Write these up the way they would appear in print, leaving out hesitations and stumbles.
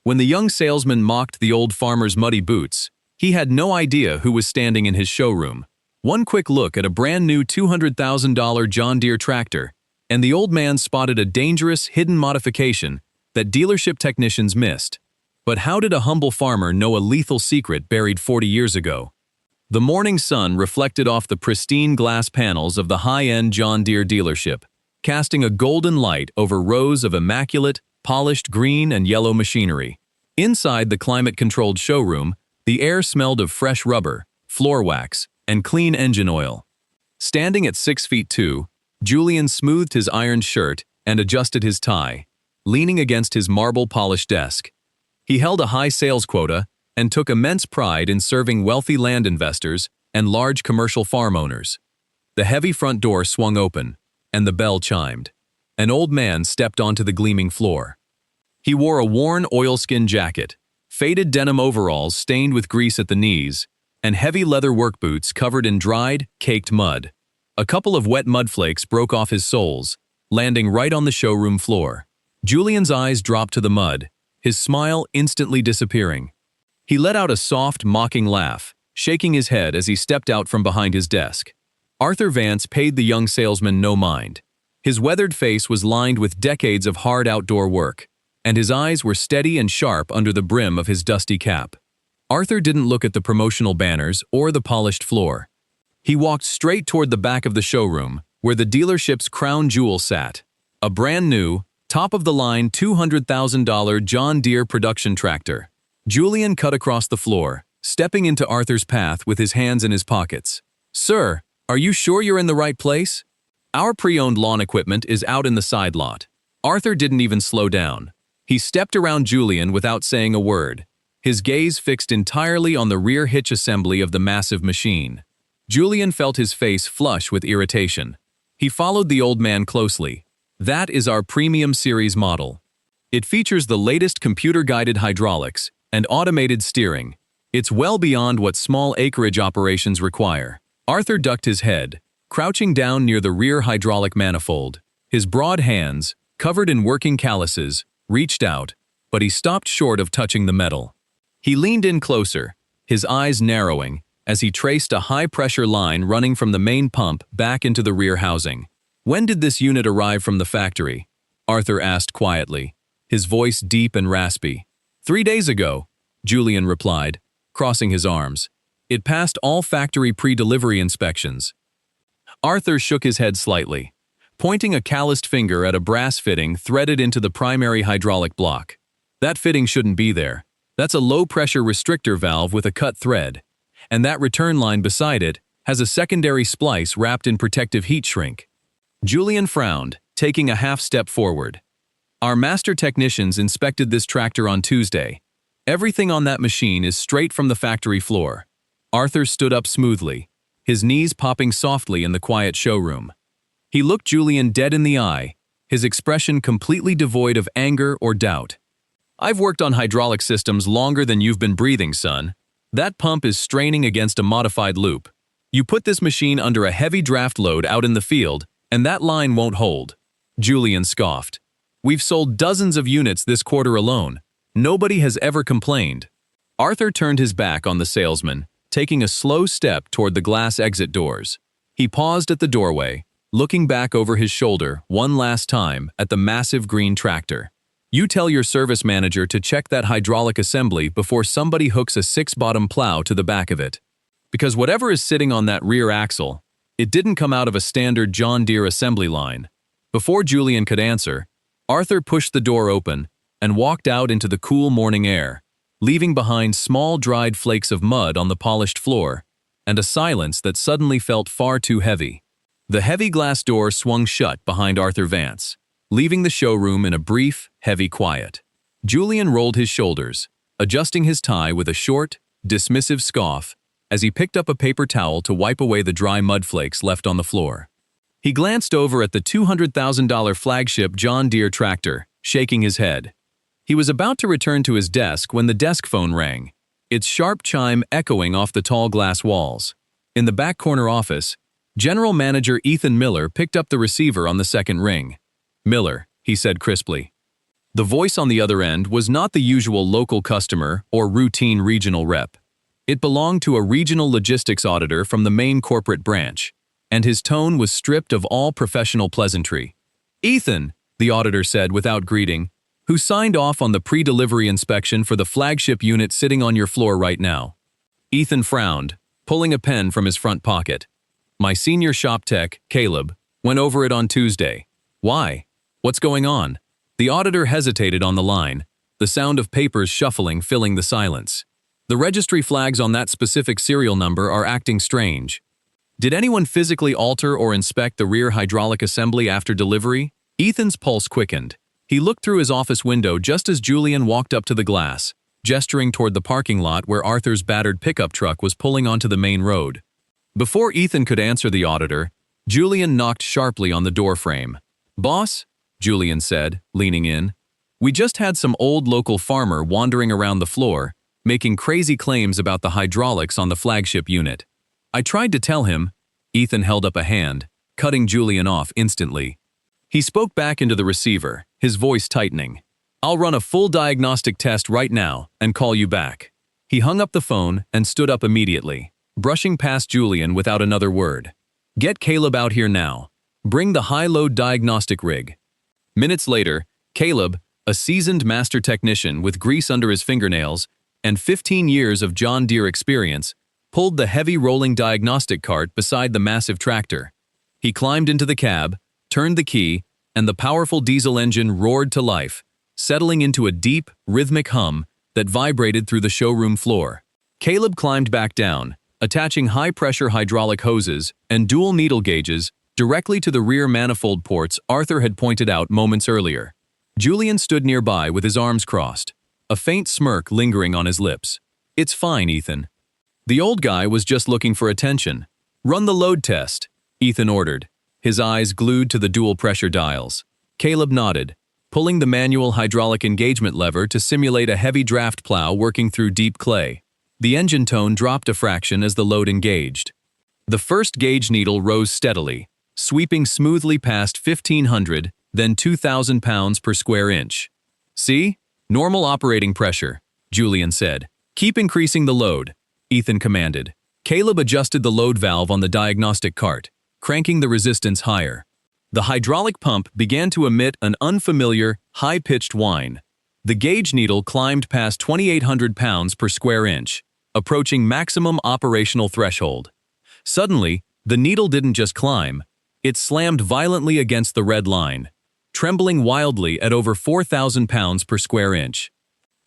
When the young salesman mocked the old farmer's muddy boots, he had no idea who was standing in his showroom. One quick look at a brand new $200,000 John Deere tractor, and the old man spotted a dangerous, hidden modification that dealership technicians missed. But how did a humble farmer know a lethal secret buried 40 years ago? The morning sun reflected off the pristine glass panels of the high-end John Deere dealership, casting a golden light over rows of immaculate, polished green and yellow machinery. Inside the climate-controlled showroom, the air smelled of fresh rubber, floor wax, and clean engine oil. Standing at 6 feet 2, Julian smoothed his ironed shirt and adjusted his tie, leaning against his marble-polished desk. He held a high sales quota and took immense pride in serving wealthy land investors and large commercial farm owners. The heavy front door swung open, and the bell chimed. An old man stepped onto the gleaming floor. He wore a worn oilskin jacket, faded denim overalls stained with grease at the knees, and heavy leather work boots covered in dried, caked mud. A couple of wet mud flakes broke off his soles, landing right on the showroom floor. Julian's eyes dropped to the mud, his smile instantly disappearing. He let out a soft, mocking laugh, shaking his head as he stepped out from behind his desk. Arthur Vance paid the young salesman no mind. His weathered face was lined with decades of hard outdoor work, and his eyes were steady and sharp under the brim of his dusty cap. Arthur didn't look at the promotional banners or the polished floor. He walked straight toward the back of the showroom, where the dealership's crown jewel sat, a brand new, top-of-the-line $200,000 John Deere production tractor. Julian cut across the floor, stepping into Arthur's path with his hands in his pockets. "Sir, are you sure you're in the right place? Our pre-owned lawn equipment is out in the side lot." Arthur didn't even slow down. He stepped around Julian without saying a word, his gaze fixed entirely on the rear hitch assembly of the massive machine. Julian felt his face flush with irritation. He followed the old man closely. "That is our premium series model. It features the latest computer-guided hydraulics and automated steering. It's well beyond what small acreage operations require." Arthur ducked his head, crouching down near the rear hydraulic manifold. His broad hands, covered in working calluses, reached out, but he stopped short of touching the metal. He leaned in closer, his eyes narrowing, as he traced a high-pressure line running from the main pump back into the rear housing. "When did this unit arrive from the factory?" Arthur asked quietly, his voice deep and raspy. "3 days ago," Julian replied, crossing his arms. "It passed all factory pre-delivery inspections." Arthur shook his head slightly, pointing a calloused finger at a brass fitting threaded into the primary hydraulic block. "That fitting shouldn't be there. That's a low-pressure restrictor valve with a cut thread, and that return line beside it has a secondary splice wrapped in protective heat shrink." Julian frowned, taking a half step forward. "Our master technicians inspected this tractor on Tuesday. Everything on that machine is straight from the factory floor." Arthur stood up smoothly, his knees popping softly in the quiet showroom. He looked Julian dead in the eye, his expression completely devoid of anger or doubt. "I've worked on hydraulic systems longer than you've been breathing, son. That pump is straining against a modified loop. You put this machine under a heavy draft load out in the field, and that line won't hold." Julian scoffed. "We've sold dozens of units this quarter alone. Nobody has ever complained." Arthur turned his back on the salesman, taking a slow step toward the glass exit doors. He paused at the doorway, looking back over his shoulder one last time at the massive green tractor. "You tell your service manager to check that hydraulic assembly before somebody hooks a 6-bottom plow to the back of it. Because whatever is sitting on that rear axle, it didn't come out of a standard John Deere assembly line." Before Julian could answer, Arthur pushed the door open and walked out into the cool morning air, leaving behind small dried flakes of mud on the polished floor and a silence that suddenly felt far too heavy. The heavy glass door swung shut behind Arthur Vance, leaving the showroom in a brief, heavy quiet. Julian rolled his shoulders, adjusting his tie with a short, dismissive scoff as he picked up a paper towel to wipe away the dry mud flakes left on the floor. He glanced over at the $200,000 flagship John Deere tractor, shaking his head. He was about to return to his desk when the desk phone rang, its sharp chime echoing off the tall glass walls. In the back corner office, General Manager Ethan Miller picked up the receiver on the second ring. "Miller," he said crisply. The voice on the other end was not the usual local customer or routine regional rep. It belonged to a regional logistics auditor from the main corporate branch, and his tone was stripped of all professional pleasantry. "Ethan," the auditor said without greeting, "who signed off on the pre-delivery inspection for the flagship unit sitting on your floor right now?" Ethan frowned, pulling a pen from his front pocket. "My senior shop tech, Caleb, went over it on Tuesday." "Why? What's going on?" The auditor hesitated on the line, the sound of papers shuffling filling the silence. "The registry flags on that specific serial number are acting strange." "Did anyone physically alter or inspect the rear hydraulic assembly after delivery?" Ethan's pulse quickened. He looked through his office window just as Julian walked up to the glass, gesturing toward the parking lot where Arthur's battered pickup truck was pulling onto the main road. Before Ethan could answer the auditor, Julian knocked sharply on the doorframe. "Boss," Julian said, leaning in, "we just had some old local farmer wandering around the floor, making crazy claims about the hydraulics on the flagship unit. I tried to tell him." Ethan held up a hand, cutting Julian off instantly. He spoke back into the receiver, his voice tightening. "I'll run a full diagnostic test right now and call you back." He hung up the phone and stood up immediately, brushing past Julian without another word. "Get Caleb out here now. Bring the high-load diagnostic rig." Minutes later, Caleb, a seasoned master technician with grease under his fingernails and 15 years of John Deere experience, pulled the heavy rolling diagnostic cart beside the massive tractor. He climbed into the cab, turned the key, and the powerful diesel engine roared to life, settling into a deep, rhythmic hum that vibrated through the showroom floor. Caleb climbed back down, attaching high-pressure hydraulic hoses and dual needle gauges directly to the rear manifold ports Arthur had pointed out moments earlier. Julian stood nearby with his arms crossed, a faint smirk lingering on his lips. "It's fine, Ethan." The old guy was just looking for attention. "Run the load test," Ethan ordered, his eyes glued to the dual-pressure dials. Caleb nodded, pulling the manual hydraulic engagement lever to simulate a heavy draft plow working through deep clay. The engine tone dropped a fraction as the load engaged. The first gauge needle rose steadily, sweeping smoothly past 1,500, then 2,000 pounds per square inch. "See? Normal operating pressure," Julian said. "Keep increasing the load," Ethan commanded. Caleb adjusted the load valve on the diagnostic cart, cranking the resistance higher. The hydraulic pump began to emit an unfamiliar, high-pitched whine. The gauge needle climbed past 2,800 pounds per square inch, approaching maximum operational threshold. Suddenly, the needle didn't just climb, it slammed violently against the red line, trembling wildly at over 4,000 pounds per square inch.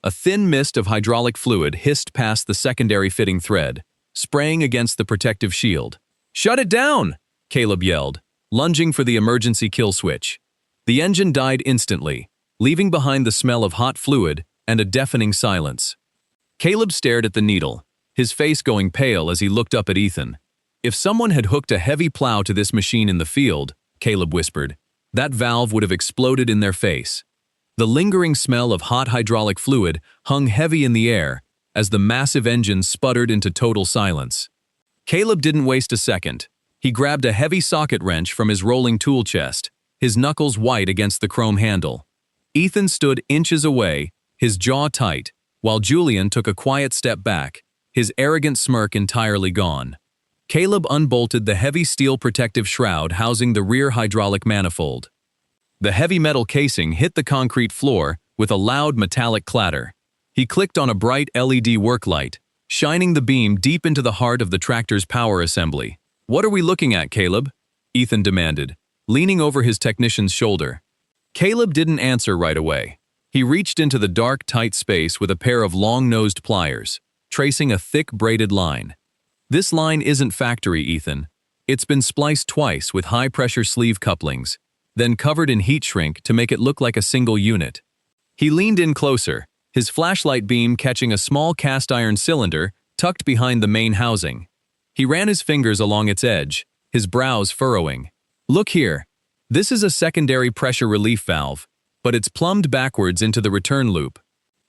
A thin mist of hydraulic fluid hissed past the secondary fitting thread, spraying against the protective shield. "Shut it down!" Caleb yelled, lunging for the emergency kill switch. The engine died instantly, leaving behind the smell of hot fluid and a deafening silence. Caleb stared at the needle, his face going pale as he looked up at Ethan. "If someone had hooked a heavy plow to this machine in the field," Caleb whispered, "that valve would have exploded in their face." The lingering smell of hot hydraulic fluid hung heavy in the air as the massive engine sputtered into total silence. Caleb didn't waste a second. He grabbed a heavy socket wrench from his rolling tool chest, his knuckles white against the chrome handle. Ethan stood inches away, his jaw tight, while Julian took a quiet step back, his arrogant smirk entirely gone. Caleb unbolted the heavy steel protective shroud housing the rear hydraulic manifold. The heavy metal casing hit the concrete floor with a loud metallic clatter. He clicked on a bright LED work light, shining the beam deep into the heart of the tractor's power assembly. "What are we looking at, Caleb?" Ethan demanded, leaning over his technician's shoulder. Caleb didn't answer right away. He reached into the dark, tight space with a pair of long-nosed pliers, tracing a thick, braided line. "This line isn't factory, Ethan. It's been spliced twice with high-pressure sleeve couplings, then covered in heat shrink to make it look like a single unit." He leaned in closer, his flashlight beam catching a small cast-iron cylinder tucked behind the main housing. He ran his fingers along its edge, his brows furrowing. "Look here. This is a secondary pressure relief valve, but it's plumbed backwards into the return loop.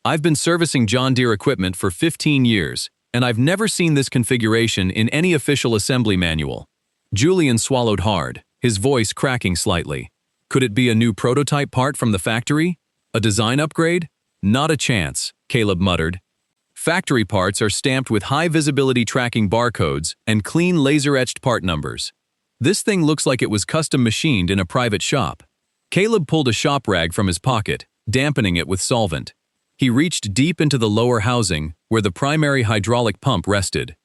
I've been servicing John Deere equipment for 15 years, and I've never seen this configuration in any official assembly manual." Julian swallowed hard, his voice cracking slightly. Could it be a new prototype part from the factory? A design upgrade? Not a chance, Caleb muttered. Factory parts are stamped with high-visibility tracking barcodes and clean laser-etched part numbers. This thing looks like it was custom machined in a private shop. Caleb pulled a shop rag from his pocket, dampening it with solvent. He reached deep into the lower housing, where the primary hydraulic pump rested.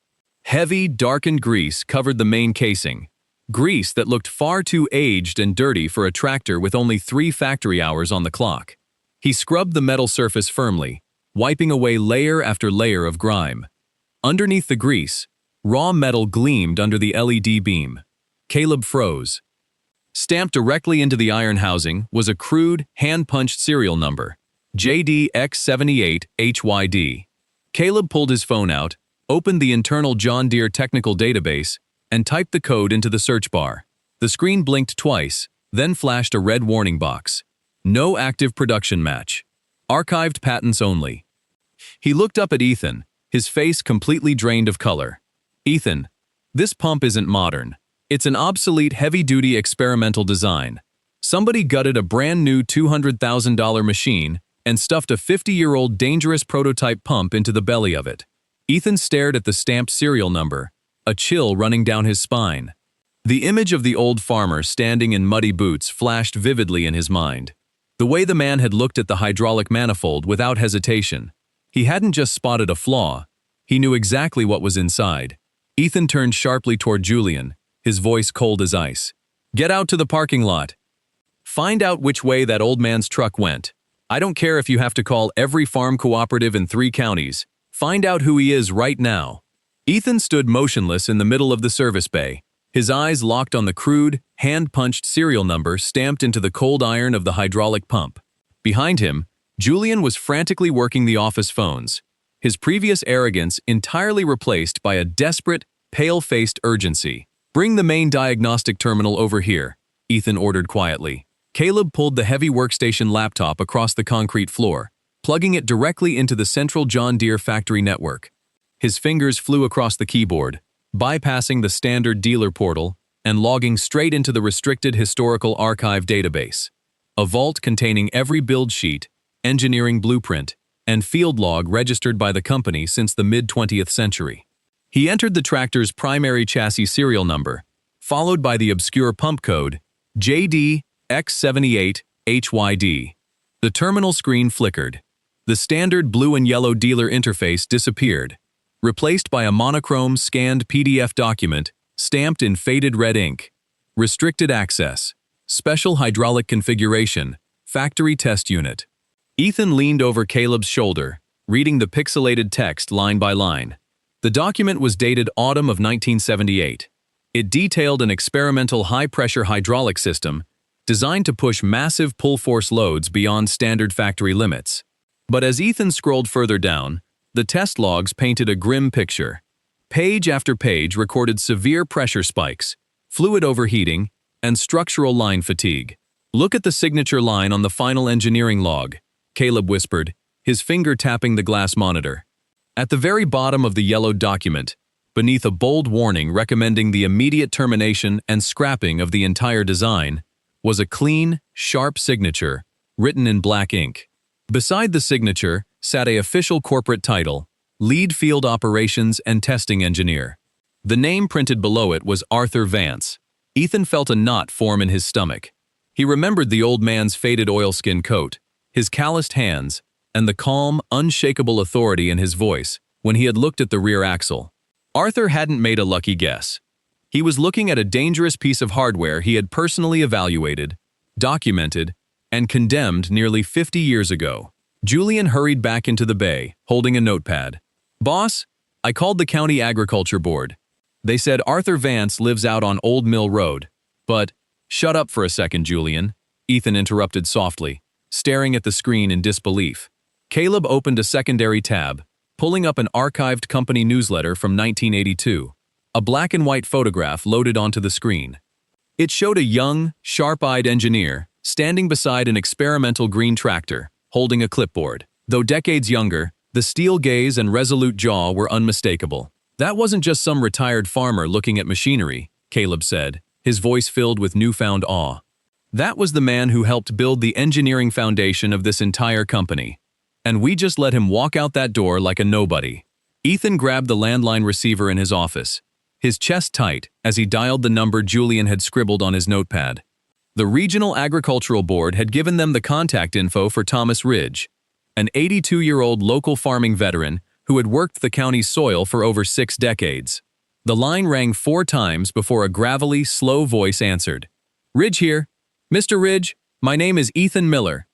Heavy, darkened grease covered the main casing. Grease that looked far too aged and dirty for a tractor with only 3 factory hours on the clock. He scrubbed the metal surface firmly, wiping away layer after layer of grime. Underneath the grease, raw metal gleamed under the LED beam. Caleb froze. Stamped directly into the iron housing was a crude, hand-punched serial number, JDX78HYD. Caleb pulled his phone out, opened the internal John Deere technical database, and typed the code into the search bar. The screen blinked twice, then flashed a red warning box. No active production match. Archived patents only. He looked up at Ethan, his face completely drained of color. Ethan, this pump isn't modern. It's an obsolete heavy-duty experimental design. Somebody gutted a brand new $200,000 machine and stuffed a 50-year-old dangerous prototype pump into the belly of it. Ethan stared at the stamped serial number, a chill running down his spine. The image of the old farmer standing in muddy boots flashed vividly in his mind. The way the man had looked at the hydraulic manifold without hesitation. He hadn't just spotted a flaw, he knew exactly what was inside. Ethan turned sharply toward Julian, his voice cold as ice. Get out to the parking lot. Find out which way that old man's truck went. I don't care if you have to call every farm cooperative in 3 counties. Find out who he is right now. Ethan stood motionless in the middle of the service bay, his eyes locked on the crude, hand-punched serial number stamped into the cold iron of the hydraulic pump. Behind him, Julian was frantically working the office phones, his previous arrogance entirely replaced by a desperate, pale-faced urgency. Bring the main diagnostic terminal over here, Ethan ordered quietly. Caleb pulled the heavy workstation laptop across the concrete floor, plugging it directly into the central John Deere factory network. His fingers flew across the keyboard, bypassing the standard dealer portal and logging straight into the restricted historical archive database, a vault containing every build sheet, engineering blueprint, and field log registered by the company since the mid-20th century. He entered the tractor's primary chassis serial number, followed by the obscure pump code, JDX78HYD. The terminal screen flickered. The standard blue and yellow dealer interface disappeared, replaced by a monochrome scanned PDF document stamped in faded red ink. Restricted access. Special hydraulic configuration. Factory test unit. Ethan leaned over Caleb's shoulder, reading the pixelated text line by line. The document was dated autumn of 1978. It detailed an experimental high-pressure hydraulic system designed to push massive pull-force loads beyond standard factory limits. But as Ethan scrolled further down, the test logs painted a grim picture. Page after page recorded severe pressure spikes, fluid overheating, and structural line fatigue. Look at the signature line on the final engineering log, Caleb whispered, his finger tapping the glass monitor. At the very bottom of the yellowed document, beneath a bold warning recommending the immediate termination and scrapping of the entire design, was a clean, sharp signature, written in black ink. Beside the signature sat an official corporate title, Lead Field Operations and Testing Engineer. The name printed below it was Arthur Vance. Ethan felt a knot form in his stomach. He remembered the old man's faded oilskin coat, his calloused hands, and the calm, unshakable authority in his voice when he had looked at the rear axle. Arthur hadn't made a lucky guess. He was looking at a dangerous piece of hardware he had personally evaluated, documented, and condemned nearly 50 years ago. Julian hurried back into the bay, holding a notepad. Boss, I called the county agriculture board. They said Arthur Vance lives out on Old Mill Road. But, shut up for a second, Julian, Ethan interrupted softly, staring at the screen in disbelief. Caleb opened a secondary tab, pulling up an archived company newsletter from 1982. A black and white photograph loaded onto the screen. It showed a young, sharp-eyed engineer standing beside an experimental green tractor, holding a clipboard. Though decades younger, the steel gaze and resolute jaw were unmistakable. That wasn't just some retired farmer looking at machinery, Caleb said, his voice filled with newfound awe. That was the man who helped build the engineering foundation of this entire company. And we just let him walk out that door like a nobody. Ethan grabbed the landline receiver in his office, his chest tight as he dialed the number Julian had scribbled on his notepad. The Regional Agricultural Board had given them the contact info for Thomas Ridge, an 82-year-old local farming veteran who had worked the county's soil for over 6 decades. The line rang 4 times before a gravelly, slow voice answered. "Ridge here. Mr. Ridge, my name is Ethan Miller.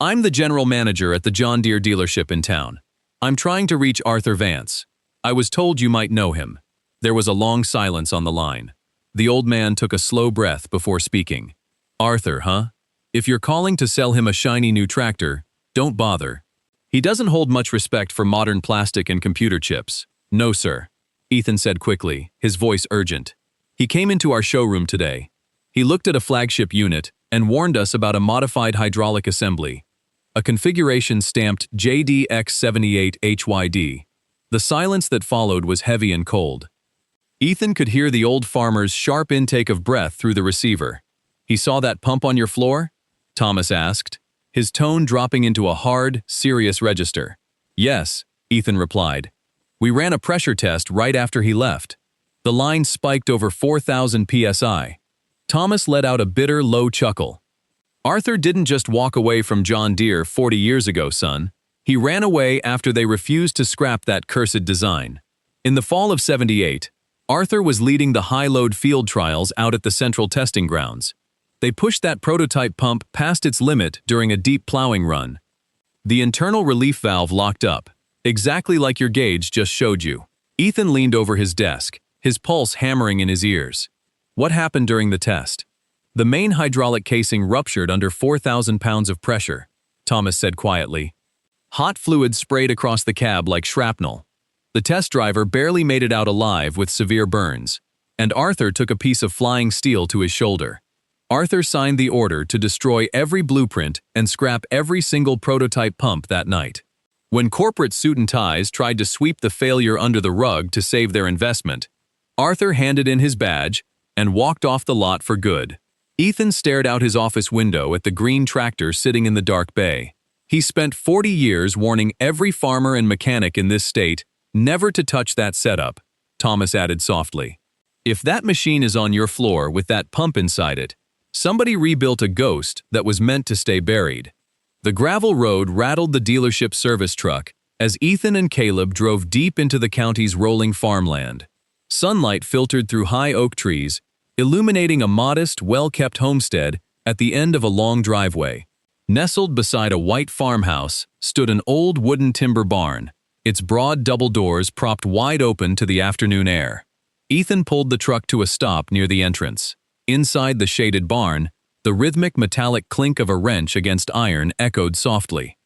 I'm the general manager at the John Deere dealership in town. I'm trying to reach Arthur Vance. I was told you might know him." There was a long silence on the line. The old man took a slow breath before speaking. "Arthur, huh? If you're calling to sell him a shiny new tractor, don't bother. He doesn't hold much respect for modern plastic and computer chips." "No, sir," Ethan said quickly, his voice urgent. "He came into our showroom today. He looked at a flagship unit and warned us about a modified hydraulic assembly, a configuration stamped JDX78HYD. The silence that followed was heavy and cold. Ethan could hear the old farmer's sharp intake of breath through the receiver. "He saw that pump on your floor?" Thomas asked, his tone dropping into a hard, serious register. "Yes," Ethan replied. "We ran a pressure test right after he left. The line spiked over 4,000 psi. Thomas let out a bitter, low chuckle. "Arthur didn't just walk away from John Deere 40 years ago, son. He ran away after they refused to scrap that cursed design. In the fall of '78, Arthur was leading the high-load field trials out at the central testing grounds. They pushed that prototype pump past its limit during a deep plowing run. The internal relief valve locked up, exactly like your gauge just showed you." Ethan leaned over his desk, his pulse hammering in his ears. "What happened during the test?" "The main hydraulic casing ruptured under 4,000 pounds of pressure," Thomas said quietly. "Hot fluid sprayed across the cab like shrapnel. The test driver barely made it out alive with severe burns, and Arthur took a piece of flying steel to his shoulder. Arthur signed the order to destroy every blueprint and scrap every single prototype pump that night. When corporate suit and ties tried to sweep the failure under the rug to save their investment, Arthur handed in his badge and walked off the lot for good." Ethan stared out his office window at the green tractor sitting in the dark bay. He spent 40 years warning every farmer and mechanic in this state never to touch that setup, Thomas added softly. "If that machine is on your floor with that pump inside it, somebody rebuilt a ghost that was meant to stay buried." The gravel road rattled the dealership service truck as Ethan and Caleb drove deep into the county's rolling farmland. Sunlight filtered through high oak trees, illuminating a modest, well-kept homestead at the end of a long driveway. Nestled beside a white farmhouse stood an old wooden timber barn, its broad double doors propped wide open to the afternoon air. Ethan pulled the truck to a stop near the entrance. Inside the shaded barn, the rhythmic metallic clink of a wrench against iron echoed softly.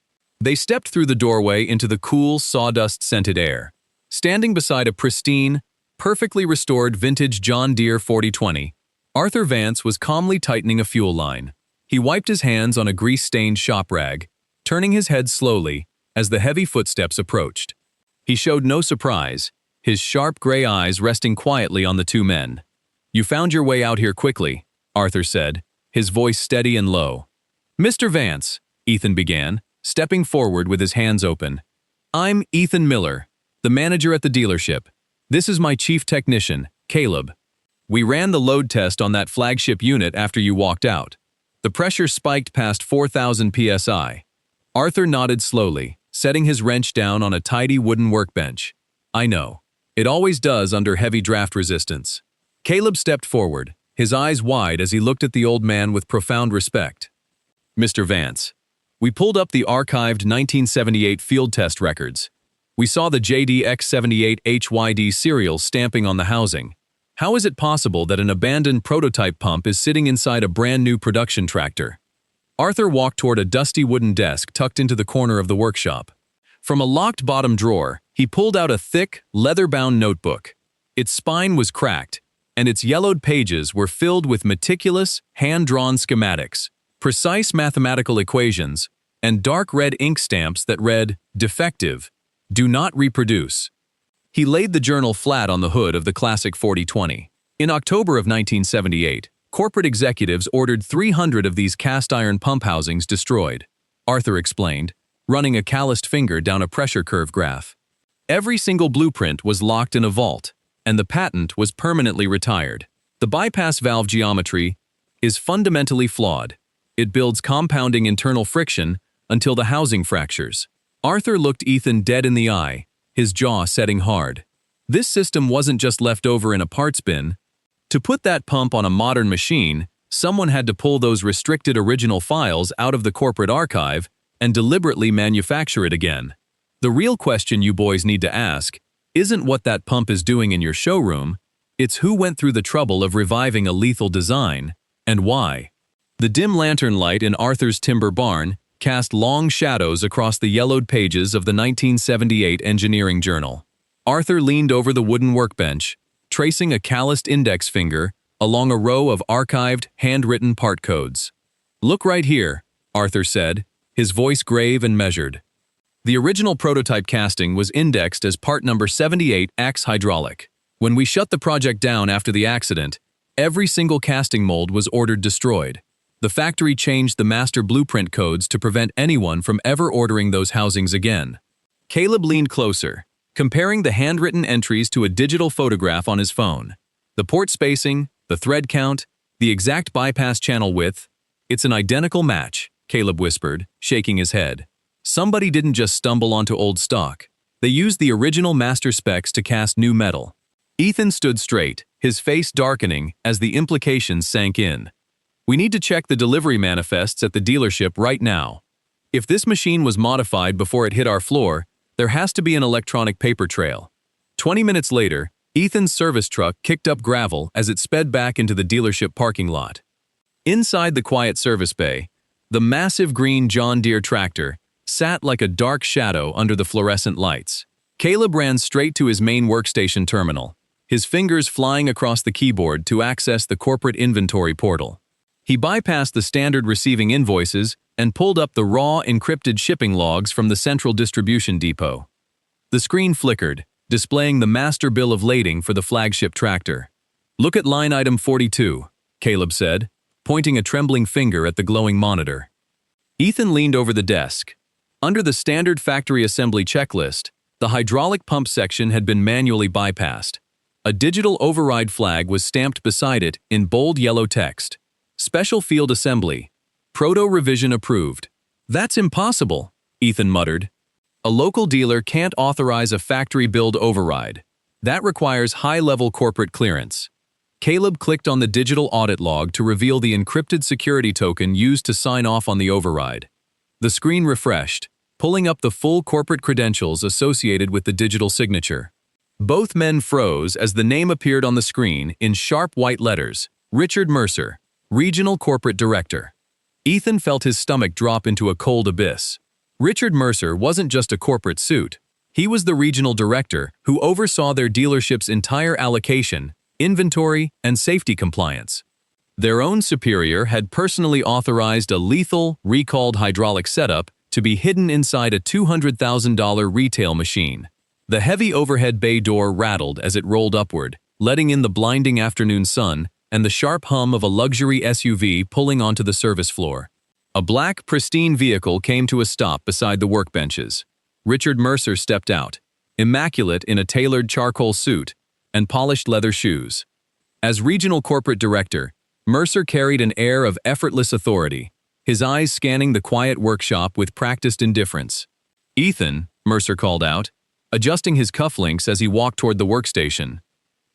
They stepped through the doorway into the cool, sawdust-scented air. Standing beside a pristine, perfectly restored vintage John Deere 4020, Arthur Vance was calmly tightening a fuel line. He wiped his hands on a grease-stained shop rag, turning his head slowly as the heavy footsteps approached. He showed no surprise, his sharp gray eyes resting quietly on the two men. "You found your way out here quickly," Arthur said, his voice steady and low. "Mr. Vance," Ethan began, stepping forward with his hands open. "I'm Ethan Miller, the manager at the dealership. This is my chief technician, Caleb. We ran the load test on that flagship unit after you walked out. The pressure spiked past 4,000 psi. Arthur nodded slowly, setting his wrench down on a tidy wooden workbench. "I know. It always does under heavy draft resistance." Caleb stepped forward, his eyes wide as he looked at the old man with profound respect. "Mr. Vance, we pulled up the archived 1978 field test records. We saw the JDX78HYD serial stamping on the housing. How is it possible that an abandoned prototype pump is sitting inside a brand new production tractor?" Arthur walked toward a dusty wooden desk tucked into the corner of the workshop. From a locked bottom drawer, he pulled out a thick, leather-bound notebook. Its spine was cracked, and its yellowed pages were filled with meticulous, hand-drawn schematics, precise mathematical equations, and dark red ink stamps that read, "Defective. Do not reproduce." He laid the journal flat on the hood of the classic 4020. In October of 1978, Corporate executives ordered 300 of these cast-iron pump housings destroyed, Arthur explained, running a calloused finger down a pressure curve graph. Every single blueprint was locked in a vault, and the patent was permanently retired. The bypass valve geometry is fundamentally flawed. It builds compounding internal friction until the housing fractures. Arthur looked Ethan dead in the eye, his jaw setting hard. This system wasn't just left over in a parts bin. To put that pump on a modern machine, someone had to pull those restricted original files out of the corporate archive and deliberately manufacture it again. The real question you boys need to ask isn't what that pump is doing in your showroom, it's who went through the trouble of reviving a lethal design, and why. The dim lantern light in Arthur's timber barn cast long shadows across the yellowed pages of the 1978 engineering journal. Arthur leaned over the wooden workbench, tracing a calloused index finger along a row of archived, handwritten part codes. "Look right here," Arthur said, his voice grave and measured. The original prototype casting was indexed as part number 78 Axe hydraulic. When we shut the project down after the accident, every single casting mold was ordered destroyed. The factory changed the master blueprint codes to prevent anyone from ever ordering those housings again. Caleb leaned closer, comparing the handwritten entries to a digital photograph on his phone. The port spacing, the thread count, the exact bypass channel width. "It's an identical match," Caleb whispered, shaking his head. "Somebody didn't just stumble onto old stock. They used the original master specs to cast new metal." Ethan stood straight, his face darkening as the implications sank in. "We need to check the delivery manifests at the dealership right now. If this machine was modified before it hit our floor, there has to be an electronic paper trail." 20 minutes later, Ethan's service truck kicked up gravel as it sped back into the dealership parking lot. Inside the quiet service bay, the massive green John Deere tractor sat like a dark shadow under the fluorescent lights. Caleb ran straight to his main workstation terminal, his fingers flying across the keyboard to access the corporate inventory portal. He bypassed the standard receiving invoices and pulled up the raw, encrypted shipping logs from the central distribution depot. The screen flickered, displaying the master bill of lading for the flagship tractor. "Look at line item 42, Caleb said, pointing a trembling finger at the glowing monitor. Ethan leaned over the desk. Under the standard factory assembly checklist, the hydraulic pump section had been manually bypassed. A digital override flag was stamped beside it in bold yellow text. "Special field assembly. Proto-revision approved." "That's impossible," Ethan muttered. "A local dealer can't authorize a factory-build override. That requires high-level corporate clearance." Caleb clicked on the digital audit log to reveal the encrypted security token used to sign off on the override. The screen refreshed, pulling up the full corporate credentials associated with the digital signature. Both men froze as the name appeared on the screen in sharp white letters: Richard Mercer, Regional Corporate Director. Ethan felt his stomach drop into a cold abyss. Richard Mercer wasn't just a corporate suit. He was the regional director who oversaw their dealership's entire allocation, inventory, and safety compliance. Their own superior had personally authorized a lethal, recalled hydraulic setup to be hidden inside a $200,000 retail machine. The heavy overhead bay door rattled as it rolled upward, letting in the blinding afternoon sun and the sharp hum of a luxury SUV pulling onto the service floor. A black, pristine vehicle came to a stop beside the workbenches. Richard Mercer stepped out, immaculate in a tailored charcoal suit and polished leather shoes. As regional corporate director, Mercer carried an air of effortless authority, his eyes scanning the quiet workshop with practiced indifference. "Ethan," Mercer called out, adjusting his cufflinks as he walked toward the workstation.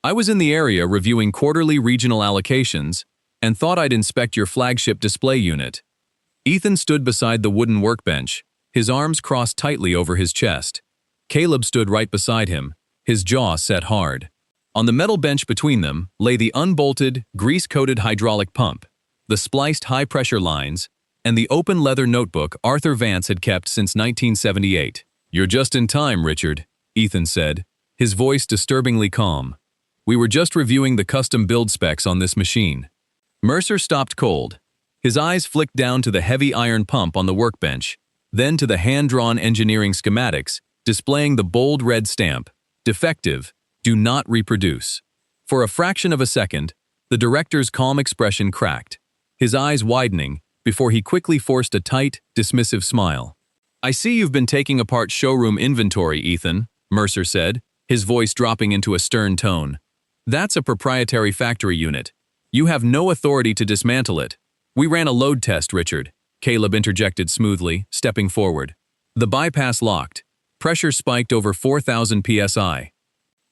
"I was in the area reviewing quarterly regional allocations and thought I'd inspect your flagship display unit." Ethan stood beside the wooden workbench, his arms crossed tightly over his chest. Caleb stood right beside him, his jaw set hard. On the metal bench between them lay the unbolted, grease-coated hydraulic pump, the spliced high-pressure lines, and the open leather notebook Arthur Vance had kept since 1978. "You're just in time, Richard," Ethan said, his voice disturbingly calm. "We were just reviewing the custom build specs on this machine." Mercer stopped cold. His eyes flicked down to the heavy iron pump on the workbench, then to the hand-drawn engineering schematics, displaying the bold red stamp, "Defective. Do not reproduce." For a fraction of a second, The director's calm expression cracked, his eyes widening, before he quickly forced a tight, dismissive smile. "I see you've been taking apart showroom inventory, Ethan," Mercer said, his voice dropping into a stern tone. "That's a proprietary factory unit. You have no authority to dismantle it." "We ran a load test, Richard," Caleb interjected smoothly, stepping forward. The bypass locked. Pressure spiked over 4,000 psi.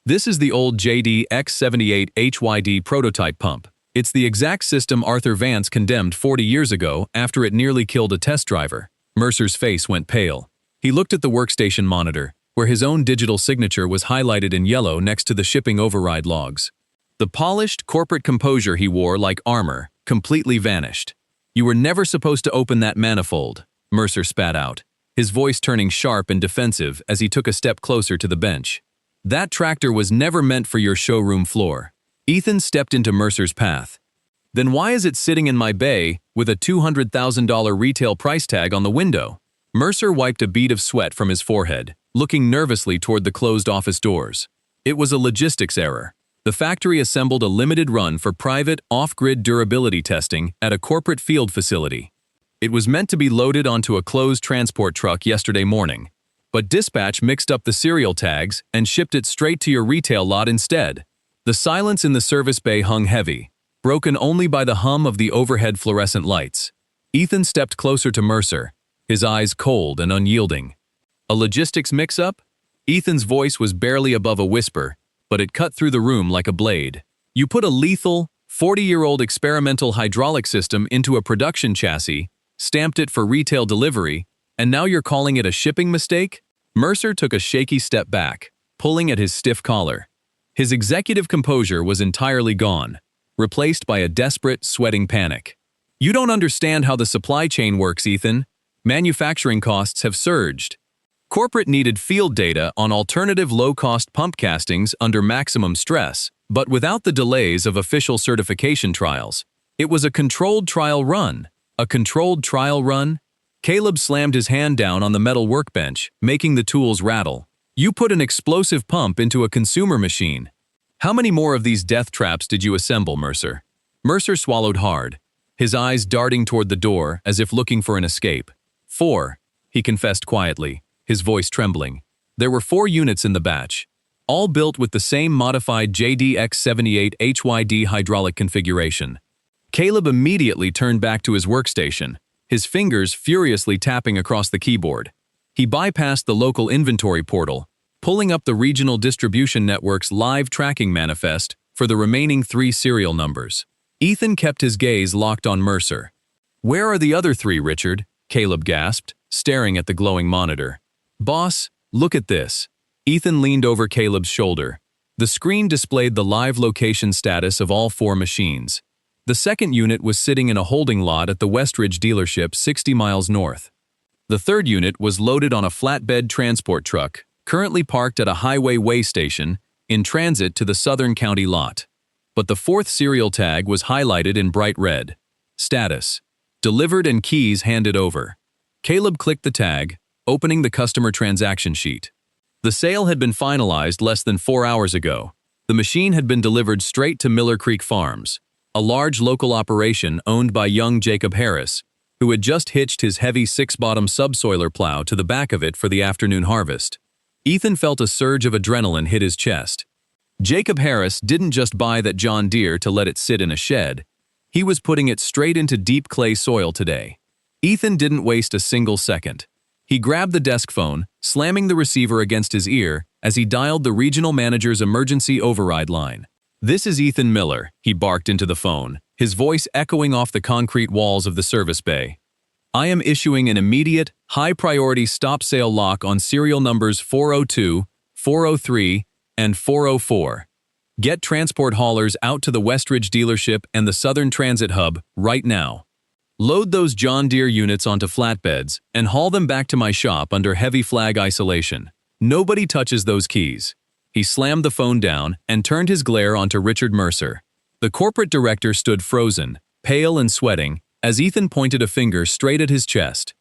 "This is the old JD X78 HYD prototype pump. It's the exact system Arthur Vance condemned 40 years ago after it nearly killed a test driver." Mercer's face went pale. He looked at the workstation monitor, where his own digital signature was highlighted in yellow next to the shipping override logs. The polished, corporate composure he wore like armor completely vanished. "You were never supposed to open that manifold," Mercer spat out, his voice turning sharp and defensive as he took a step closer to the bench. "That tractor was never meant for your showroom floor." Ethan stepped into Mercer's path. "Then why is it sitting in my bay with a $200,000 retail price tag on the window?" Mercer wiped a bead of sweat from his forehead, looking nervously toward the closed office doors. It was a logistics error. The factory assembled a limited run for private, off-grid durability testing at a corporate field facility. It was meant to be loaded onto a closed transport truck yesterday morning, but dispatch mixed up the serial tags and shipped it straight to your retail lot instead. The silence in the service bay hung heavy, broken only by the hum of the overhead fluorescent lights. Ethan stepped closer to Mercer, his eyes cold and unyielding. "A logistics mix-up?" Ethan's voice was barely above a whisper, but it cut through the room like a blade. "You put a lethal, 40-year-old experimental hydraulic system into a production chassis, stamped it for retail delivery, and now you're calling it a shipping mistake?" Mercer took a shaky step back, pulling at his stiff collar. His executive composure was entirely gone, replaced by a desperate, sweating panic. "You don't understand how the supply chain works, Ethan. Manufacturing costs have surged. Corporate needed field data on alternative low-cost pump castings under maximum stress, but without the delays of official certification trials. It was a controlled trial run. A controlled trial run?" Caleb slammed his hand down on the metal workbench, making the tools rattle. "You put an explosive pump into a consumer machine. How many more of these death traps did you assemble, Mercer?" Mercer swallowed hard, his eyes darting toward the door as if looking for an escape. "4, he confessed quietly, his voice trembling. "There were 4 units in the batch, all built with the same modified JDX78 HYD hydraulic configuration." Caleb immediately turned back to his workstation, his fingers furiously tapping across the keyboard. He bypassed the local inventory portal, pulling up the regional distribution network's live tracking manifest for the remaining 3 serial numbers. Ethan kept his gaze locked on Mercer. "Where are the other 3, Richard?" Caleb gasped, staring at the glowing monitor. "Boss, look at this." Ethan leaned over Caleb's shoulder. The screen displayed the live location status of all 4 machines. The second unit was sitting in a holding lot at the Westridge dealership 60 miles north. The third unit was loaded on a flatbed transport truck, currently parked at a highway way station, in transit to the Southern County lot. But the 4th serial tag was highlighted in bright red. Status: delivered and keys handed over. Caleb clicked the tag, opening the customer transaction sheet. The sale had been finalized less than 4 hours ago. The machine had been delivered straight to Miller Creek Farms, a large local operation owned by young Jacob Harris, who had just hitched his heavy 6-bottom subsoiler plow to the back of it for the afternoon harvest. Ethan felt a surge of adrenaline hit his chest. Jacob Harris didn't just buy that John Deere to let it sit in a shed. He was putting it straight into deep clay soil today. Ethan didn't waste a single second. He grabbed the desk phone, slamming the receiver against his ear as he dialed the regional manager's emergency override line. "This is Ethan Miller," he barked into the phone, his voice echoing off the concrete walls of the service bay. "I am issuing an immediate, high-priority stop sale lock on serial numbers 402, 403, and 404. Get transport haulers out to the Westridge dealership and the Southern Transit Hub right now. Load those John Deere units onto flatbeds and haul them back to my shop under heavy flag isolation. Nobody touches those keys." He slammed the phone down and turned his glare onto Richard Mercer. The corporate director stood frozen, pale and sweating, as Ethan pointed a finger straight at his chest.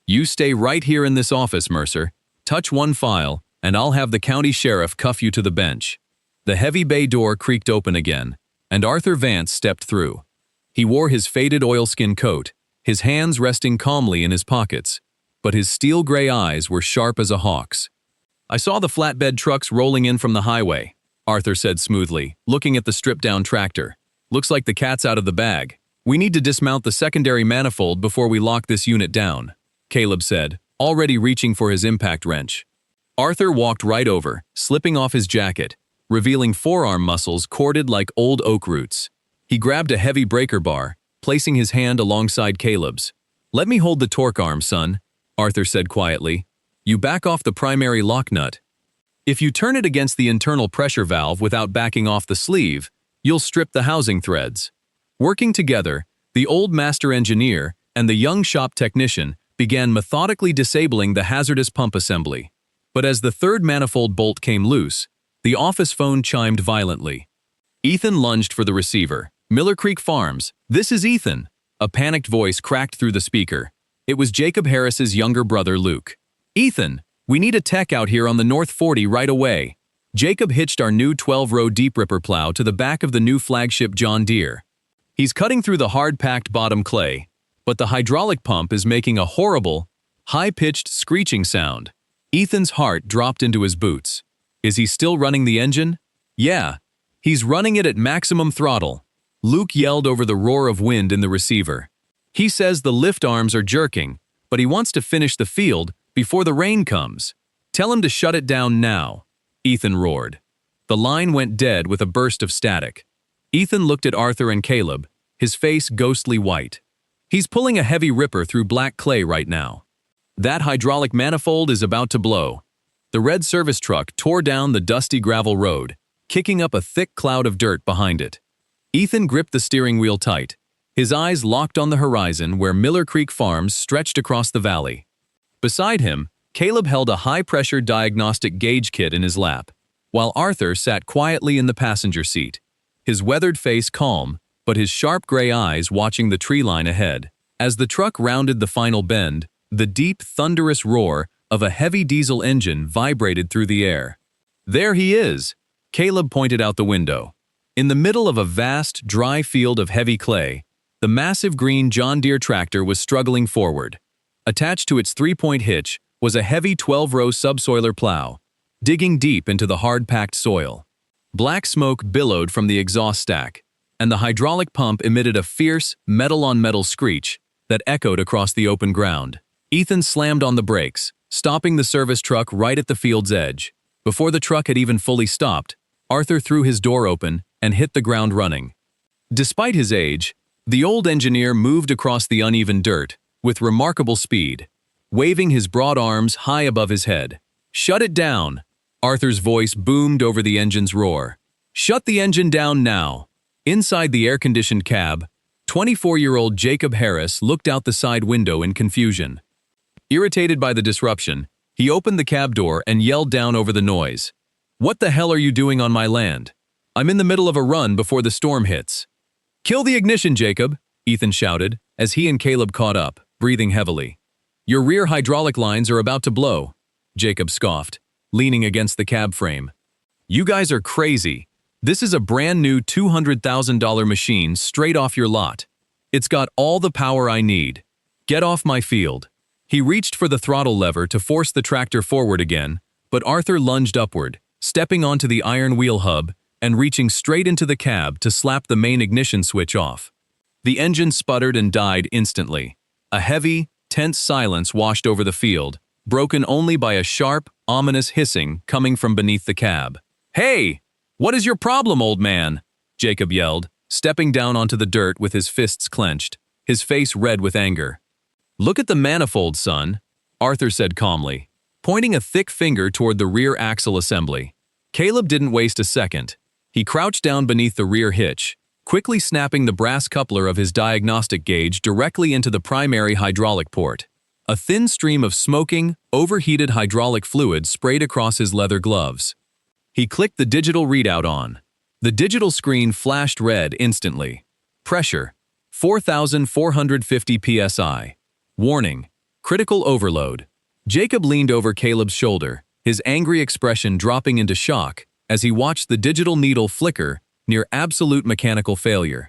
"You stay right here in this office, Mercer. Touch one file, and I'll have the county sheriff cuff you to the bench." The heavy bay door creaked open again, and Arthur Vance stepped through. He wore his faded oilskin coat, his hands resting calmly in his pockets, but his steel-gray eyes were sharp as a hawk's. "I saw the flatbed trucks rolling in from the highway," Arthur said smoothly, looking at the stripped-down tractor. "Looks like the cat's out of the bag. We need to dismount the secondary manifold before we lock this unit down," Caleb said, already reaching for his impact wrench. Arthur walked right over, slipping off his jacket, revealing forearm muscles corded like old oak roots. He grabbed a heavy breaker bar, placing his hand alongside Caleb's. "Let me hold the torque arm, son," Arthur said quietly. "You back off the primary lock nut. If you turn it against the internal pressure valve without backing off the sleeve, you'll strip the housing threads." Working together, the old master engineer and the young shop technician began methodically disabling the hazardous pump assembly. But as the third manifold bolt came loose, the office phone chimed violently. Ethan lunged for the receiver. "Miller Creek Farms, this is Ethan." A panicked voice cracked through the speaker. It was Jacob Harris's younger brother, Luke. "Ethan, we need a tech out here on the North 40 right away." Jacob hitched our new 12-row Deep Ripper plow to the back of the new flagship John Deere. "He's cutting through the hard-packed bottom clay, but the hydraulic pump is making a horrible, high-pitched screeching sound." Ethan's heart dropped into his boots. "Is he still running the engine?" "Yeah, he's running it at maximum throttle," Luke yelled over the roar of wind in the receiver. "He says the lift arms are jerking, but he wants to finish the field before the rain comes. Tell him to shut it down now," Ethan roared. The line went dead with a burst of static. Ethan looked at Arthur and Caleb, his face ghostly white. "He's pulling a heavy ripper through black clay right now. That hydraulic manifold is about to blow." The red service truck tore down the dusty gravel road, kicking up a thick cloud of dirt behind it. Ethan gripped the steering wheel tight, his eyes locked on the horizon where Miller Creek Farms stretched across the valley. Beside him, Caleb held a high-pressure diagnostic gauge kit in his lap, while Arthur sat quietly in the passenger seat, his weathered face calm, but his sharp gray eyes watching the tree line ahead. As the truck rounded the final bend, the deep, thunderous roar of a heavy diesel engine vibrated through the air. "There he is," Caleb pointed out the window. In the middle of a vast, dry field of heavy clay, the massive green John Deere tractor was struggling forward. Attached to its three-point hitch was a heavy 12-row subsoiler plow, digging deep into the hard-packed soil. Black smoke billowed from the exhaust stack, and the hydraulic pump emitted a fierce, metal-on-metal screech that echoed across the open ground. Ethan slammed on the brakes, stopping the service truck right at the field's edge. Before the truck had even fully stopped, Arthur threw his door open and hit the ground running. Despite his age, the old engineer moved across the uneven dirt with remarkable speed, waving his broad arms high above his head. "Shut it down!" Arthur's voice boomed over the engine's roar. "Shut the engine down now!" Inside the air-conditioned cab, 24-year-old Jacob Harris looked out the side window in confusion. Irritated by the disruption, he opened the cab door and yelled down over the noise. "What the hell are you doing on my land? I'm in the middle of a run before the storm hits." "Kill the ignition, Jacob," Ethan shouted, as he and Caleb caught up, breathing heavily. "Your rear hydraulic lines are about to blow," Jacob scoffed, leaning against the cab frame. "You guys are crazy. This is a brand new $200,000 machine straight off your lot. It's got all the power I need. Get off my field." He reached for the throttle lever to force the tractor forward again, but Arthur lunged upward, stepping onto the iron wheel hub and reaching straight into the cab to slap the main ignition switch off. The engine sputtered and died instantly. A heavy, tense silence washed over the field, broken only by a sharp, ominous hissing coming from beneath the cab. "Hey! What is your problem, old man?" Jacob yelled, stepping down onto the dirt with his fists clenched, his face red with anger. "Look at the manifold, son," Arthur said calmly, pointing a thick finger toward the rear axle assembly. Caleb didn't waste a second. He crouched down beneath the rear hitch, quickly snapping the brass coupler of his diagnostic gauge directly into the primary hydraulic port. A thin stream of smoking, overheated hydraulic fluid sprayed across his leather gloves. He clicked the digital readout on. The digital screen flashed red instantly. Pressure, 4,450 psi. Warning, critical overload. Jacob leaned over Caleb's shoulder, his angry expression dropping into shock as he watched the digital needle flicker near absolute mechanical failure.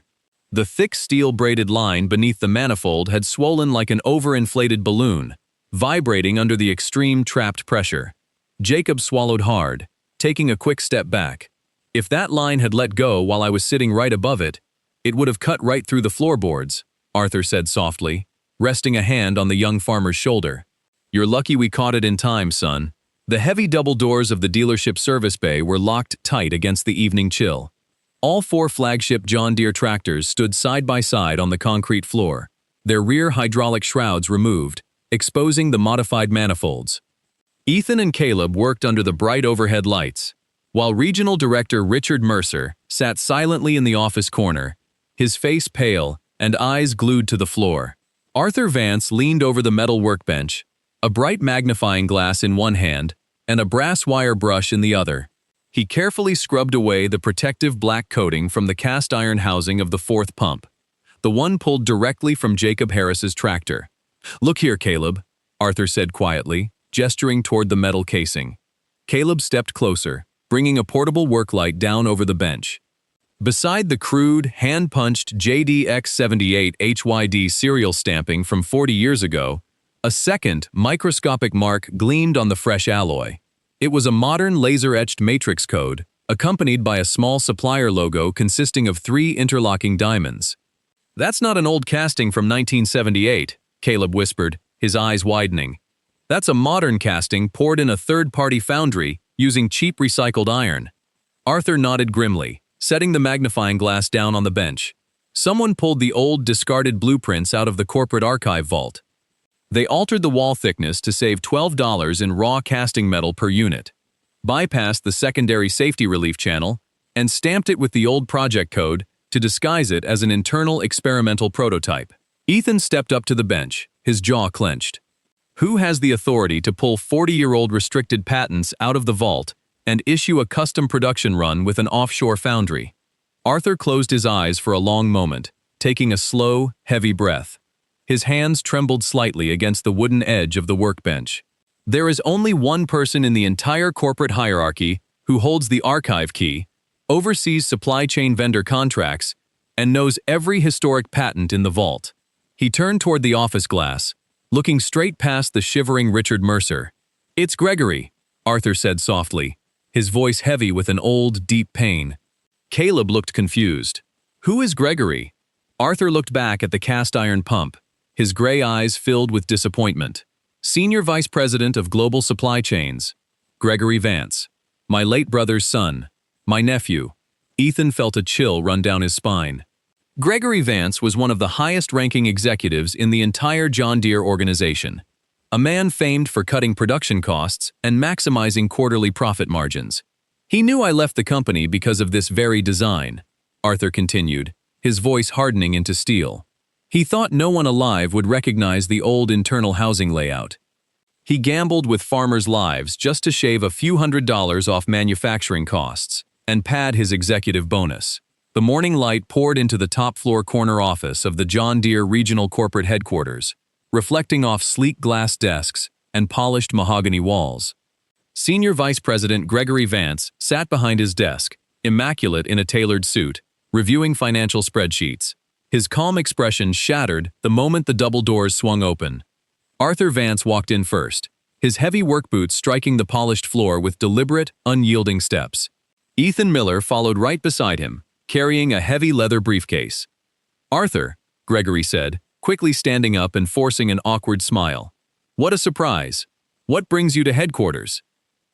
The thick steel-braided line beneath the manifold had swollen like an overinflated balloon, vibrating under the extreme trapped pressure. Jacob swallowed hard, taking a quick step back. If that line had let go while I was sitting right above it, it would have cut right through the floorboards, Arthur said softly, resting a hand on the young farmer's shoulder. You're lucky we caught it in time, son. The heavy double doors of the dealership service bay were locked tight against the evening chill. All 4 flagship John Deere tractors stood side by side on the concrete floor, their rear hydraulic shrouds removed, exposing the modified manifolds. Ethan and Caleb worked under the bright overhead lights, while Regional Director Richard Mercer sat silently in the office corner, his face pale and eyes glued to the floor. Arthur Vance leaned over the metal workbench, a bright magnifying glass in one hand and a brass wire brush in the other. He carefully scrubbed away the protective black coating from the cast iron housing of the 4th pump, the one pulled directly from Jacob Harris's tractor. Look here, Caleb, Arthur said quietly, gesturing toward the metal casing. Caleb stepped closer, bringing a portable work light down over the bench. Beside the crude, hand-punched JDX78 HYD serial stamping from 40 years ago, a second, microscopic mark gleamed on the fresh alloy. It was a modern laser-etched matrix code, accompanied by a small supplier logo consisting of 3 interlocking diamonds. That's not an old casting from 1978, Caleb whispered, his eyes widening. That's a modern casting poured in a third-party foundry using cheap recycled iron. Arthur nodded grimly, setting the magnifying glass down on the bench. Someone pulled the old, discarded blueprints out of the corporate archive vault. They altered the wall thickness to save $12 in raw casting metal per unit, bypassed the secondary safety relief channel, and stamped it with the old project code to disguise it as an internal experimental prototype. Ethan stepped up to the bench, his jaw clenched. Who has the authority to pull 40-year-old restricted patents out of the vault and issue a custom production run with an offshore foundry? Arthur closed his eyes for a long moment, taking a slow, heavy breath. His hands trembled slightly against the wooden edge of the workbench. There is only one person in the entire corporate hierarchy who holds the archive key, oversees supply chain vendor contracts, and knows every historic patent in the vault. He turned toward the office glass, looking straight past the shivering Richard Mercer. It's Gregory, Arthur said softly, his voice heavy with an old, deep pain. Caleb looked confused. Who is Gregory? Arthur looked back at the cast iron pump, his gray eyes filled with disappointment. Senior Vice President of Global Supply Chains, Gregory Vance. My late brother's son. My nephew. Ethan felt a chill run down his spine. Gregory Vance was one of the highest-ranking executives in the entire John Deere organization, a man famed for cutting production costs and maximizing quarterly profit margins. He knew I left the company because of this very design, Arthur continued, his voice hardening into steel. He thought no one alive would recognize the old internal housing layout. He gambled with farmers' lives just to shave a few $100s off manufacturing costs and pad his executive bonus. The morning light poured into the top-floor corner office of the John Deere Regional Corporate Headquarters, reflecting off sleek glass desks and polished mahogany walls. Senior Vice President Gregory Vance sat behind his desk, immaculate in a tailored suit, reviewing financial spreadsheets. His calm expression shattered the moment the double doors swung open. Arthur Vance walked in first, his heavy work boots striking the polished floor with deliberate, unyielding steps. Ethan Miller followed right beside him, carrying a heavy leather briefcase. Arthur, Gregory said, quickly standing up and forcing an awkward smile. What a surprise. What brings you to headquarters?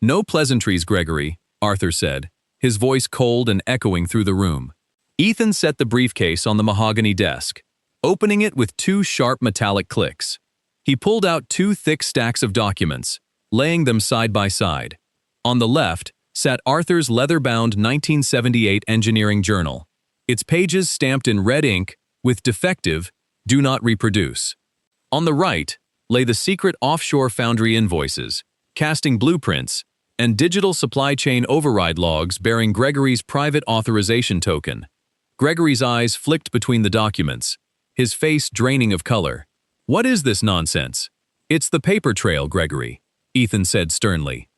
No pleasantries, Gregory, Arthur said, his voice cold and echoing through the room. Ethan set the briefcase on the mahogany desk, opening it with 2 sharp metallic clicks. He pulled out 2 thick stacks of documents, laying them side by side. On the left sat Arthur's leather-bound 1978 engineering journal, its pages stamped in red ink with defective, do not reproduce. On the right lay the secret offshore foundry invoices, casting blueprints, and digital supply chain override logs bearing Gregory's private authorization token. Gregory's eyes flicked between the documents, his face draining of color. What is this nonsense? It's the paper trail, Gregory, Ethan said sternly.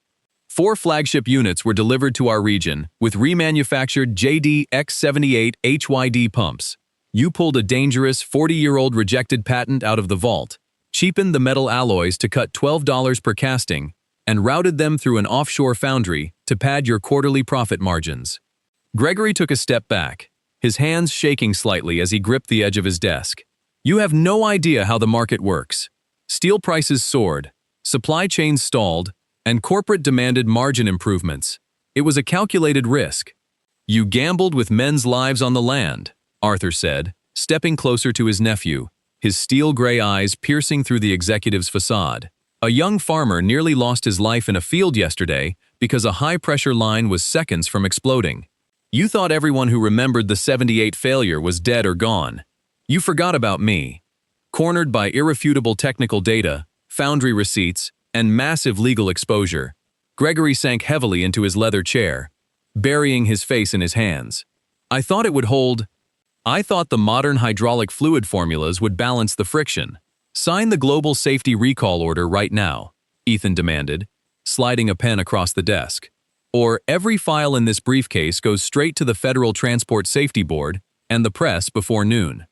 4 flagship units were delivered to our region with remanufactured JD X78 HYD pumps. You pulled a dangerous 40-year-old rejected patent out of the vault, cheapened the metal alloys to cut $12 per casting, and routed them through an offshore foundry to pad your quarterly profit margins. Gregory took a step back, his hands shaking slightly as he gripped the edge of his desk. You have no idea how the market works. Steel prices soared, supply chains stalled, and corporate demanded margin improvements. It was a calculated risk. You gambled with men's lives on the land, Arthur said, stepping closer to his nephew, his steel-gray eyes piercing through the executive's facade. A young farmer nearly lost his life in a field yesterday because a high-pressure line was seconds from exploding. You thought everyone who remembered the 78 failure was dead or gone. You forgot about me. Cornered by irrefutable technical data, foundry receipts, and massive legal exposure, Gregory sank heavily into his leather chair, burying his face in his hands. I thought the modern hydraulic fluid formulas would balance the friction. Sign the global safety recall order right now, Ethan demanded, sliding a pen across the desk. Or every file in this briefcase goes straight to the Federal Transport Safety Board and the press before noon.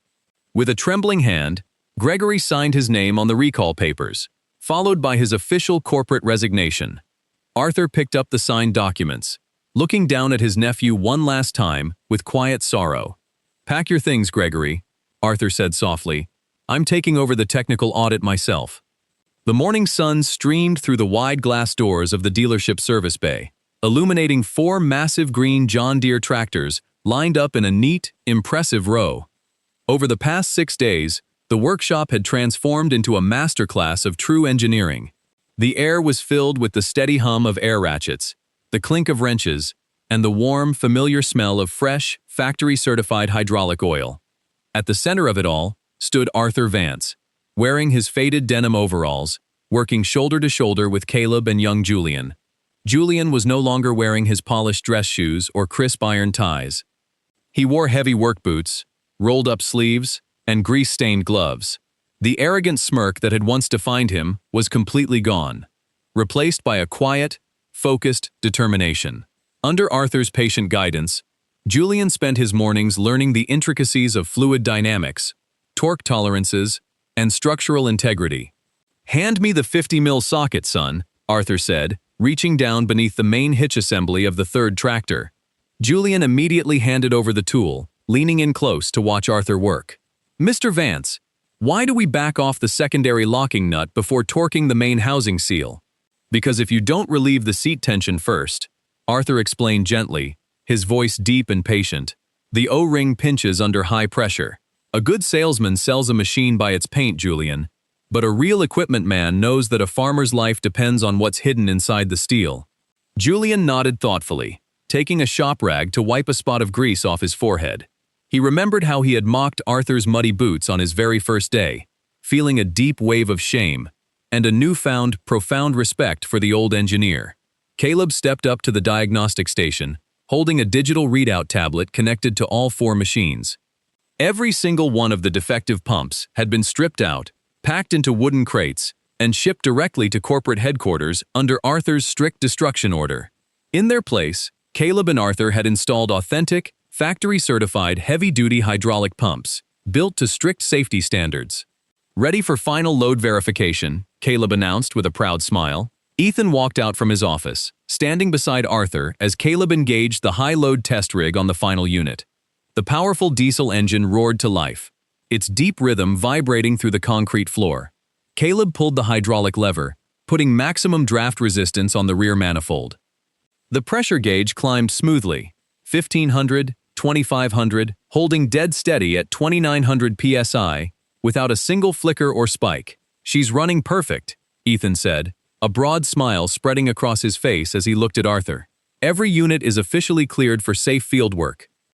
With a trembling hand, Gregory signed his name on the recall papers, followed by his official corporate resignation. Arthur picked up the signed documents, looking down at his nephew one last time with quiet sorrow. Pack your things, Gregory, Arthur said softly. I'm taking over the technical audit myself. The morning sun streamed through the wide glass doors of the dealership service bay, illuminating 4 massive green John Deere tractors lined up in a neat, impressive row. Over the past 6 days, the workshop had transformed into a masterclass of true engineering. The air was filled with the steady hum of air ratchets, the clink of wrenches, and the warm, familiar smell of fresh, factory-certified hydraulic oil. At the center of it all stood Arthur Vance, wearing his faded denim overalls, working shoulder to shoulder with Caleb and young Julian. Julian was no longer wearing his polished dress shoes or crisp iron ties. He wore heavy work boots, rolled-up sleeves, and grease-stained gloves. The arrogant smirk that had once defined him was completely gone, replaced by a quiet, focused determination. Under Arthur's patient guidance, Julian spent his mornings learning the intricacies of fluid dynamics, torque tolerances, and structural integrity. "Hand me the 50 mil socket, son," Arthur said, reaching down beneath the main hitch assembly of the third tractor. Julian immediately handed over the tool, leaning in close to watch Arthur work. "Mr. Vance, why do we back off the secondary locking nut before torquing the main housing seal?" "Because if you don't relieve the seat tension first," Arthur explained gently, his voice deep and patient, "the O-ring pinches under high pressure. A good salesman sells a machine by its paint, Julian, but a real equipment man knows that a farmer's life depends on what's hidden inside the steel." Julian nodded thoughtfully, taking a shop rag to wipe a spot of grease off his forehead. He remembered how he had mocked Arthur's muddy boots on his very first day, feeling a deep wave of shame and a newfound, profound respect for the old engineer. Caleb stepped up to the diagnostic station, holding a digital readout tablet connected to all 4 machines. Every single one of the defective pumps had been stripped out, packed into wooden crates, and shipped directly to corporate headquarters under Arthur's strict destruction order. In their place, Caleb and Arthur had installed authentic, factory-certified heavy-duty hydraulic pumps, built to strict safety standards. "Ready for final load verification," Caleb announced with a proud smile. Ethan walked out from his office, standing beside Arthur as Caleb engaged the high-load test rig on the final unit. The powerful diesel engine roared to life, its deep rhythm vibrating through the concrete floor. Caleb pulled the hydraulic lever, putting maximum draft resistance on the rear manifold. The pressure gauge climbed smoothly, 1,500, 2,500, holding dead steady at 2,900 psi, without a single flicker or spike. "She's running perfect," Ethan said, a broad smile spreading across his face as he looked at Arthur. "Every unit is officially cleared for safe field work.